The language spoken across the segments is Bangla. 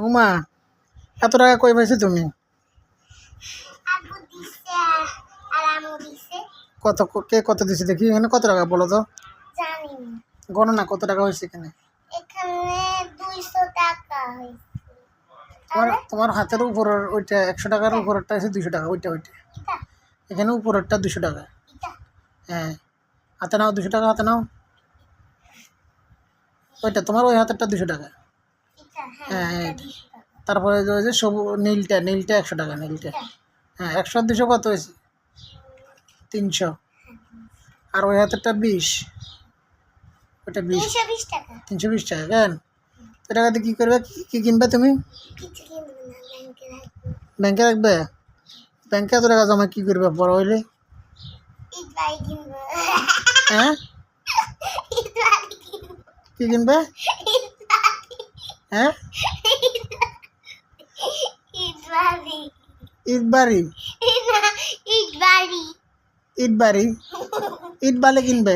উমা এত টাকা কই পাইছো তুমি? আব্বু দিছে আর আম্মু দিছে। কত কে কত দিছে দেখি এখানে কত টাকা বলো তো? জানি না। গণনা কত টাকা হয়েছে এখানে? এখানে 200 টাকা হয়েছে। তোমার তোমার হাতের উপরের ওইটা 100 টাকার উপরেরটা আছে 200 টাকা, ওইটা ওইটা এটা এখানে উপরেরটা 200 টাকা। এটা হ্যাঁ, হাতে নাও 200 টাকা, হাতে নাও। ওইটা তোমার ওই হাতেরটা 200 টাকা। এটা হ্যাঁ এটা হ্যাঁ, 200 টাকা। তারপরে ওই যে সবু নীলটা নীলটা 100 টাকা, নীলটা। এটা হ্যাঁ, 100 আর 200 কত হয়েছে? 300। আর ওই হাতেরটা 20, ওইটা 20, 320 টাকা। 320 টাকা। কেন এ টাকাতে কী করবে? কী কিনবে তুমি? কিছু কিনবো না, ব্যাংকে রাখবো। ব্যাংকে রাখবে? ব্যাংকে এত টাকা জমা কী করবে বড় হইলে? ঈদ বাড়ি কিনবো। হ্যাঁ, ঈদ বাড়ি কিনবো। কী কিনবে? ঈদ বাড়ি। হ্যাঁ, ঈদ বাড়ি। ঈদ বাড়ি? ঈদ বাড়ি। ঈদ বাড়ি? ঈদ বাড়ি কিনবে?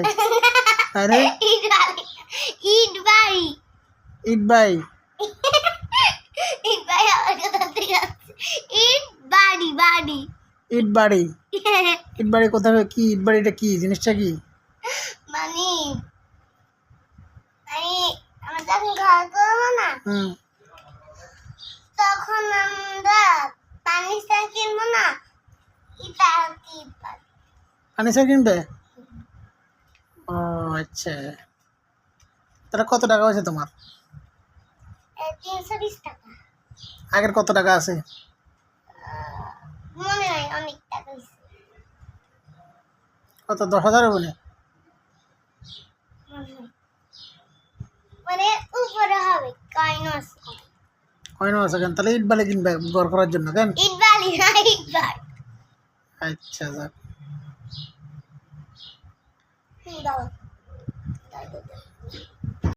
আরে ঈদ বাড়ি। ঈদ বাড়ি। ঈদ বাড়ি? ঈদ বাড়ি আমার কোথা থেকে আসছে? ঈদ বাড়ি বাড়ি। ঈদ বাড়ি? ঈদ বাড়ি কোথায়? কি ঈদ বাড়িটা কি জিনিসটা কি? মানে মানে আমরা যখন ঘর করবো না হুম, তখন আমরা পানি স্যার কিনবো না, এটা কি পানি। ফার্নিচার কিনবে? ও আচ্ছা, তাহলে কত টাকা হয়েছে তোমার? 320 টাকা। আগের কত টাকা আছে? মনে নাই, অনেক টাকা হয়েছে। কত, 10,000 হবে না? মনে নাই। মানে উপরে হবে কয়েন আছে। কয়নো আছে কেন? তাহলে ঈদ বাড়ি কিনবে ঘর করার জন্য কেন? ঈদ বাড়ি না, ঈদ বাড়ি। আচ্ছা যাক। দাও।